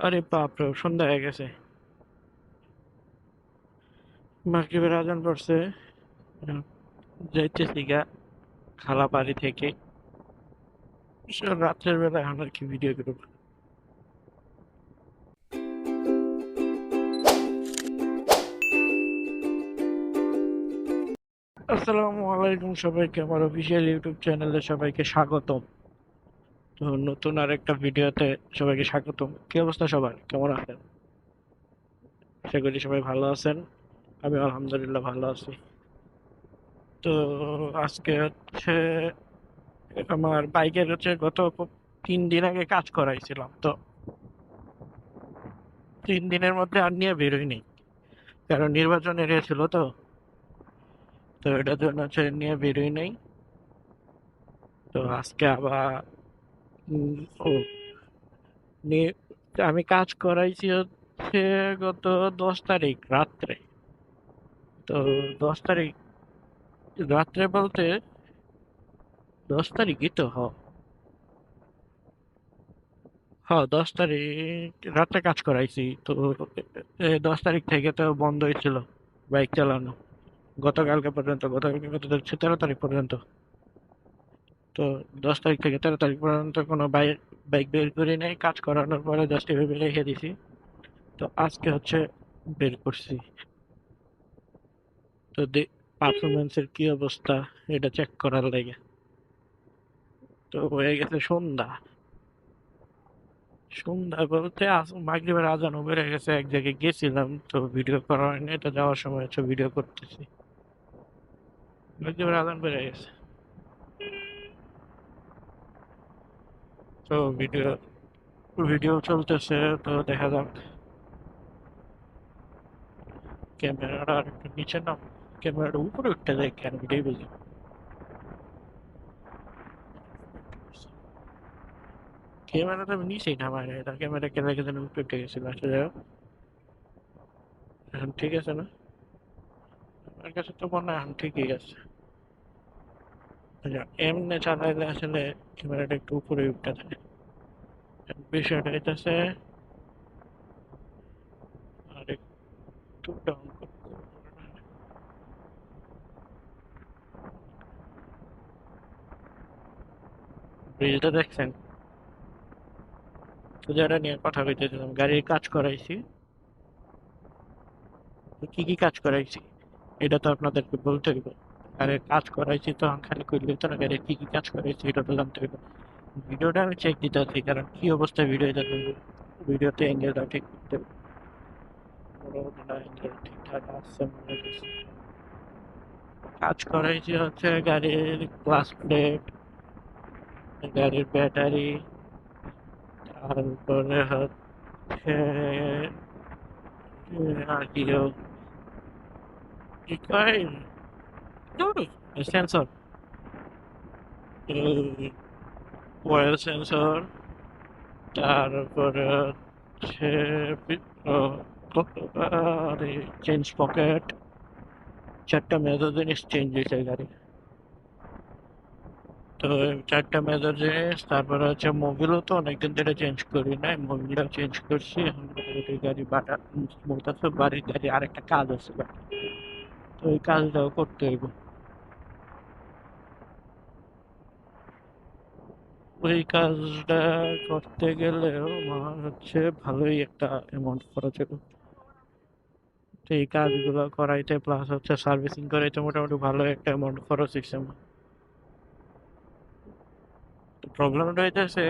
আরে বাপরে, সন্ধ্যা হয়ে গেছে। মাগরিবের আজান পড়ছে। এখন যাইতেছি গা খালা বাড়ি থেকে। রাত্রের বেলা এখন আর কি ভিডিও করব। আসসালামু আলাইকুম সবাইকে, আমার অফিসিয়াল ইউটিউব চ্যানেলে সবাইকে স্বাগতম। তো নতুন আর একটা ভিডিওতে সবাইকে স্বাগতম। কি অবস্থা সবার, কেমন আছেন? আশা করি সবাই ভালো আছেন। আমি আলহামদুলিল্লাহ ভালো আছি। তো আজকে হচ্ছে আমার বাইকের হচ্ছে গত 3 দিন আগে কাজ করাইছিলাম। তো 3 দিনের মধ্যে আর নিয়ে বেরোইনি, কারণ নির্বাচন এরিয়া ছিল। তো এটার জন্য হচ্ছে নিয়ে বেরোই নাই। তো আজকে আবার উম, ও নিয়ে আমি কাজ করাইছি হচ্ছে গত 10 তারিখ রাত্রে। তো 10 তারিখ রাত্রে বলতে 10 তারিখই তো হ্যাঁ, 10 তারিখ রাত্রে কাজ করাইছি। তো 10 তারিখ থেকে তো বন্ধই ছিল বাইক চালানো, গতকালকে পর্যন্ত। গতকালকে কত তারিখ, 13 তারিখ পর্যন্ত। তো 10 তারিখ থেকে 13 তারিখ পর্যন্ত কোনো বাইক বাইক বের করি নাই। কাজ করানোর পরে জাস্ট এভাবে রেখে দিছি। তো আজকে হচ্ছে বের করছি। তো পারফরমেন্সের কি অবস্থা এটা চেক করার লাগে। তো হয়ে গেছে সন্ধ্যা। সন্ধ্যা বলতে মাগরিবের আজানও বেড়ে গেছে। এক জায়গায় গেছিলাম, তো ভিডিও করা হয়নি। এটা যাওয়ার সময় হচ্ছে ভিডিও করতেছি। মাগরিবের আজান বেড়ে গেছে। তো ভিডিও ভিডিও চলতেছে। তো দেখা যাক। ক্যামেরাটা আর একটু নিচে নাম, ক্যামেরাটা উপরে উঠতে যায় কেন এটাই বুঝি। ক্যামেরাটা আমি নিচেই নামাই না, এটা ক্যামেরা কেন রেখে যেন উপরে উঠে গেছিল। আসলে যাই হোক, এখন ঠিক আছে না? আমার কাছে তো মনে হয় এখন ঠিকই আছে। আচ্ছা, এমনি চালাইলে আসলে ক্যামেরাটা একটু উপরে উঠতে থাকে। বিষয়টা হইতেছে আর একটু ডাউন করতে হবে। ব্রিজটা দেখছেন? তো যেটা নিয়ে কথা কইতেছিলাম, গাড়ির কাজ করাইছি। তো কি কি কাজ করাইছি এটা তো আপনাদেরকে বলতে হইব। গাড়ির কাজ করাইছি তো খালি করলে তো না, গাড়ির কি কি কাজ করাইছি এটা তো জানতে হইব। ভিডিওটা আমি চেক দিতে আছি, কারণ কি অবস্থায় ভিডিও দেখবেন। ভিডিওতে অ্যাঙ্গেলটা ঠিক করতে হবে। মোটামুটি না, অ্যাঙ্গেল ঠিকঠাক আসছে মনে হচ্ছে। কাজ করাইছি হচ্ছে গাড়ির ক্লাস প্লেট, গাড়ির ব্যাটারি, তারপরে হচ্ছে আর কি কি কয় সেন্সর, ওয়েল সেন্সর, তারপরে হচ্ছে চেঞ্জ পকেট। 4টা মেজর জিনিস চেঞ্জ হয়েছে গাড়ি। তো 4টা মেজর জিনিস। তারপরে হচ্ছে মোবিলও তো অনেকদিন ধরে চেঞ্জ করি নাই, মোবিলটা চেঞ্জ করছি। এখন মোটামুটি গাড়ি বাটা স্মুথ আছে। বাড়ির গাড়ি আরেকটা কাজ আছে বাকি। তো ওই কাজটাও করতে হইব। ওই কাজটা করতে গেলেও আমার হচ্ছে ভালোই একটা অ্যামাউন্ট খরচ হবে। তো এই কাজগুলো করাইতে প্লাস হচ্ছে সার্ভিসিং করাইতে মোটামুটি ভালো একটা অ্যামাউন্ট খরচ হয়েছে আমার। তো প্রবলেমটা হইতেছে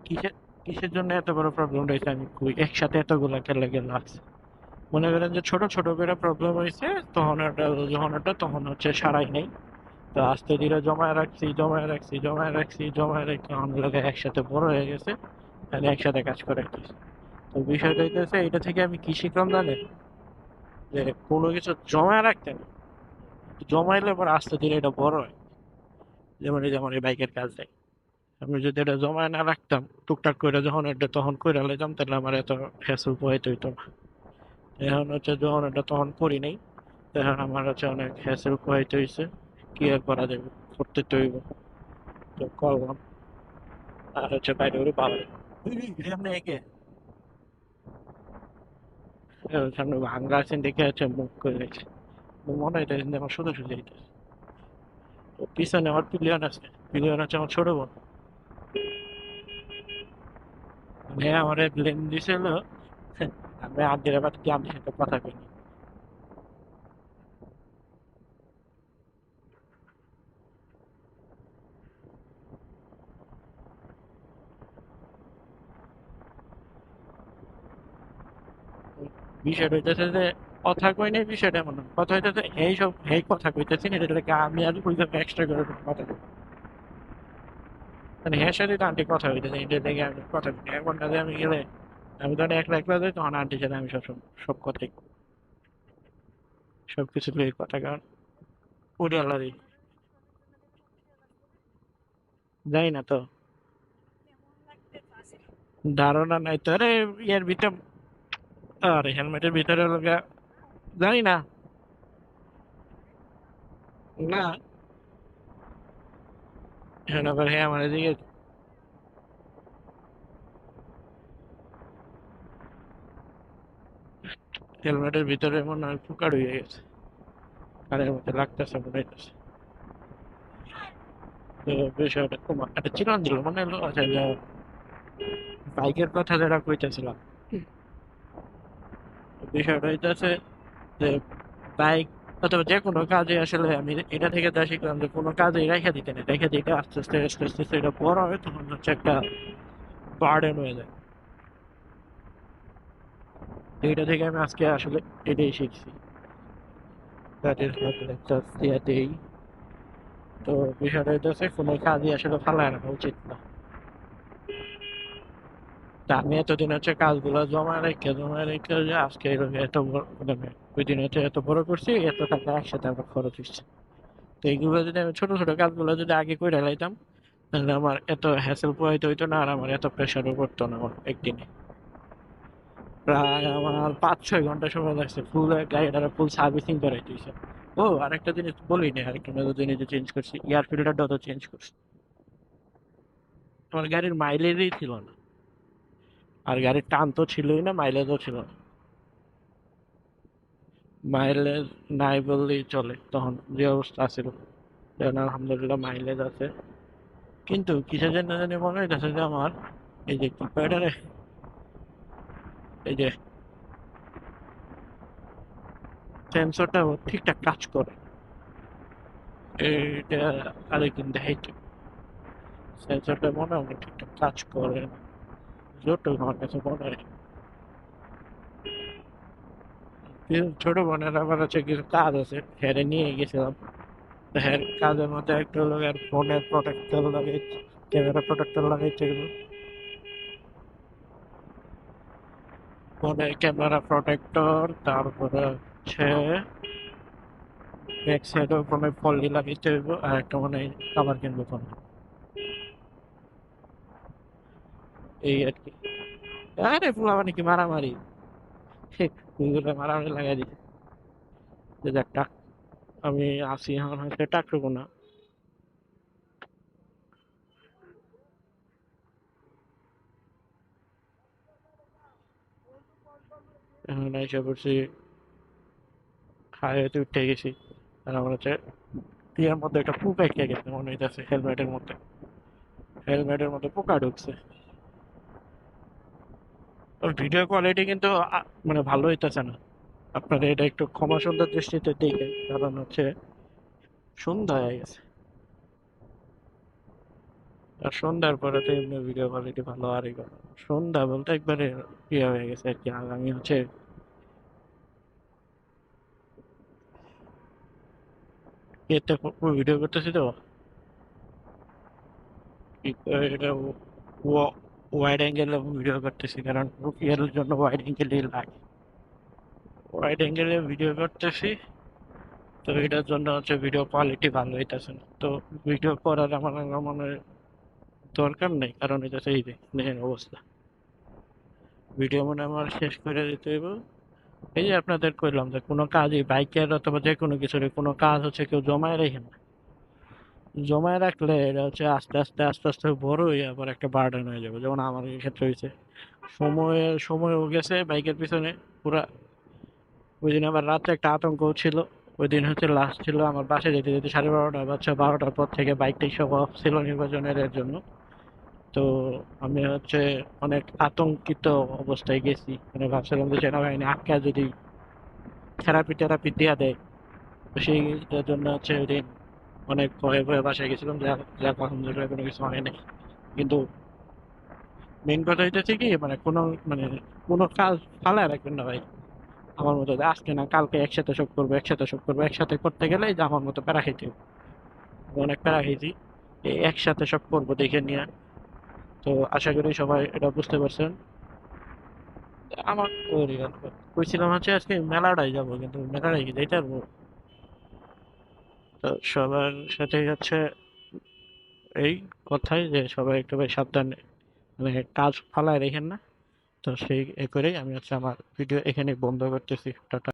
কিসের কিসের জন্য এত বড় প্রবলেমটা হয়েছে আমি কই, একসাথে এতগুলা কেলা গেল আছে। মনে করেন যে ছোট ছোট করে প্রবলেম হয়েছে, তখন হচ্ছে সারাই নেই। তো আস্তে ধীরে জমায় রাখছি তখন লোকে একসাথে বড় হয়ে গেছে। তাহলে একসাথে কাজ করে। তো বিষয়টা হইতেছে, এটা থেকে আমি কি শিখলাম জানেন? যে কোনো কিছু জমায় রাখতে না, জমাইলে পর আস্তে ধীরে এটা বড় হয়। যেমন এই বাইকের কাজটাই, আমি যদি এটা জমায় না রাখতাম, টুকটাক করে যখন এটা তখন করে লাইতাম, তাহলে আমার এত হ্যাসেল পোহাইতে হইতো না। এখন হচ্ছে যখন এটা তখন করি নাই, তখন আমার হচ্ছে অনেক হ্যাসেল পোহাইতে হয়েছে। কি আর করা যাবে, করতে তো হইব। তো করলাম। আর হচ্ছে বাইরে ওরে বাবা, এমনি একে সামনে ভাঙ্গা আছে দেখে হচ্ছে মুখ করে গেছে, মনে হইতেছে যে আমার শুধু শুধু হইতেছে। তো পিছনে আমার পিলিয়ন আছে, পিলিয়ন হচ্ছে আমার ছোট বোন। মানে আমার ব্লেম দিছিল, আমি আন্টির আবার কি আন্টির সাথে কথা কইনি। বিষয়টা হইতেছে যে কথা কই নাই, বিষয়টা এমন না। কথা হইতেছে এই সব এই কথা কইতেছি না, এটা লেগে আমি আর ওই এক্সট্রা করে কথা কই। মানে এর সাথে তো আন্টি কথা হইতেছে, এটা লেগে আমি কথা কই। এখন কাজে আমি গেলে, আমি তখন একলা একলা যাই, তখন আন্টির সাথে আমি সব কথাই সব কিছু লিয়ে কথা, কারণ ওরে আল্লাহ রে, যাই না তো, ধারণা নাই তো। আরে ইয়ার ভিতরে, আরে হেলমেটের ভিতরে লগা, জানি না। না, এখন আবার হ্যাঁ আমার এদিকে হেলমেটের ভিতরে মনে হয় ফুকার হয়ে গেছে, কানের মধ্যে লাগতেছে মনে হইতেছে। তো বিষয়টা তোমার একটা চিরন দিল মনে হলো। আচ্ছা, যে বাইকের কথা যেটা কইতেছিলাম, বিষয়টা হইতেছে যে বাইক অথবা যে কোনো কাজে আসলে আমি এটা থেকে যা শিখলাম যে কোনো কাজে রেখে দিতে নেই, রেখে দিতে আস্তে আস্তে আস্তে আস্তে আস্তে এটা বড় হয়, তখন হচ্ছে একটা বার্ডেন হয়ে যায়। তো এটা থেকে আমি আজকে আসলে এটাই শিখছি, কাজের ক্ষেত্রে একটা ইয়াতেই। তো বিষয়টা হইতেছে কোনো কাজই আসলে ফালায় রাখা উচিত না। তা আমি এতদিন হচ্ছে কাজগুলো জমা রেখে যে আজকে এরকম এত বড়, মানে ওই দিন হচ্ছে এত বড় করছি, এত টাকা একসাথে আমার খরচ হচ্ছে। তো এইগুলো যদি আমি ছোট ছোট কাজগুলো যদি আগে করে লাইতাম, তাহলে আমার এত হ্যাসেল পোহাইতে হইতো না, আর আমার এত প্রেশারও পড়তো না আমার একদিনে। প্রায় আমার 5-6 ঘন্টা সময় লাগছে ফুল গাড়িটার ফুল সার্ভিসিং করাইতে হইছে। ও আরেকটা জিনিস বলি না, আরেকটা নতুন জিনিস চেঞ্জ করছি, এয়ার ফিল্টারটা তো চেঞ্জ করছি। আমার গাড়ির মাইলেজই ছিল না, আর গাড়ির টান তো ছিলই না, মাইলেজও ছিল না। মাইলেজ নাই বললেই চলে তখন, যে অবস্থা ছিল। এখন আলহামদুলিল্লাহ মাইলেজ আছে, কিন্তু কিসের জন্য জানি মনে হইতেছে যে আমার এই যে কি কয় এটারে, এই যে সেন্সরটা ঠিকঠাক কাজ করে। এটা আরেকদিন দেখাইতো, সেন্সরটা মনে হয় না ঠিকঠাক কাজ করে না, যতটুকু আমার কাছে মনে হয়। কিন্তু ছোট বোনের আবার হচ্ছে কিছু কাজ আছে, হেরে নিয়ে গেছিলাম। তো হ্যাঁ, কাজের মধ্যে একটা হলো আর ফোনের প্রোটেক্টর লাগাই, ক্যামেরা প্রোটেক্টর লাগাইতে গেল। ফোনের ক্যামেরা প্রোটেক্টর, তারপরে হচ্ছে ব্যাক সাইডেও ফোনে ফল্লি লাগাইতে হইব, আর একটা মনে হয় কাভার কিনবো ফোনে। এই আর কি। আরে পুরো মানে কি মারামারি, এগুলো মারামারি লাগাই দিছে। যে যাক টাক, আমি আসি এখন হচ্ছে টাকটুকু না। এখন এসে পড়ছি, হাইওয়েতে উঠে গেছি। আর আমার হচ্ছে ইয়ার মধ্যে একটা পোকা খেয়ে গেছে মনে হইতেছে, হেলমেটের মধ্যে, হেলমেটের মধ্যে পোকা ঢুকছে। ওর ভিডিও কোয়ালিটি কিন্তু মানে ভালো হইতেছে না। আপনারা এটা একটু ক্ষমা সুন্দর দৃষ্টিতে দেখেন, কারণ হচ্ছে সন্ধ্যা হয়ে গেছে, আর সন্ধ্যার পরে তো এমনি ভিডিও কোয়ালিটি ভালো আরই ভালো। সন্ধ্যা বলতে একবারে ইয়ে হয়ে গেছে আর কি। আর আমি হচ্ছে এতে ভিডিও করতেছি তো, এটা ওয়াইড অ্যাঙ্গেলে ভিডিও করতেছি, কারণ রুকিয়ার জন্য ওয়াইড অ্যাঙ্গেলই লাগে। ওয়াইড অ্যাঙ্গেলে ভিডিও করতেছি, তো এটার জন্য হচ্ছে ভিডিও কোয়ালিটি ভালো হইতেছে না। তো ভিডিও করার আমার মনে হয় দরকার নেই, কারণ এটা সেই যে দেখেন অবস্থা, ভিডিও মনে হয় আমার শেষ করে দিতে হইব। এই যে আপনাদের কইলাম যে কোনো কাজই বাইকের অথবা যে কোনো কিছুর কোনো কাজ হচ্ছে কেউ জমায় রেখে না। জমায় রাখলে এটা হচ্ছে আস্তে আস্তে আস্তে আস্তে বড় হয়ে আবার একটা বার্ডেন হয়ে যাবে, যেমন আমার এই ক্ষেত্রে হয়েছে। সময়ের সময়ও গেছে বাইকের পিছনে পুরা, ওই দিন আবার রাতে একটা আতঙ্ক ছিল। ওই দিন হচ্ছে লাস্ট ছিল আমার বাসায় যেতে যেতে 12:30 বাজছে, 12টার পর থেকে বাইকটাই সব অফ ছিল নির্বাচনের এর জন্য। তো আমি হচ্ছে অনেক আতঙ্কিত অবস্থায় গেছি, মানে ভাবছিলাম যে সেনাবাহিনী আটকা যদি থেরাপি টেরাপি দেয়া দেয়। তো সেই জন্য হচ্ছে ওই দিন অনেক ভয়ে ভয়ে বাসায় গেছিলাম, যা যা আলহামদুলিল্লাহ কোনো কিছু হয় নাই। কিন্তু মেন কথা হইতেছে কি, মানে কোনো কাজ ফালায় রাখবেন না ভাই। আমার মতো যে আজকে না কালকে একসাথে সব করবো, একসাথে সব করবো, একসাথে করতে গেলে এই যে আমার মতো প্যারা খাইতে হবে। আমি অনেক প্যারা খাইছি এই একসাথে সব করবো দেখে নিয়ে। তো আশা করি সবাই এটা বুঝতে পারছেন। আমার কইছিলাম হচ্ছে আজকে মেলাটাই যাবো, কিন্তু মেলাটাই কি যাইতে পারবো? তো সবার সাথে হচ্ছে এই কথাই যে সবাই একটু ভাই সাবধানে, মানে কাজ ফালায় রেখেন না। তো সেই এ করেই আমি হচ্ছে আমার ভিডিও এখানে বন্ধ করতেছি। টাটা।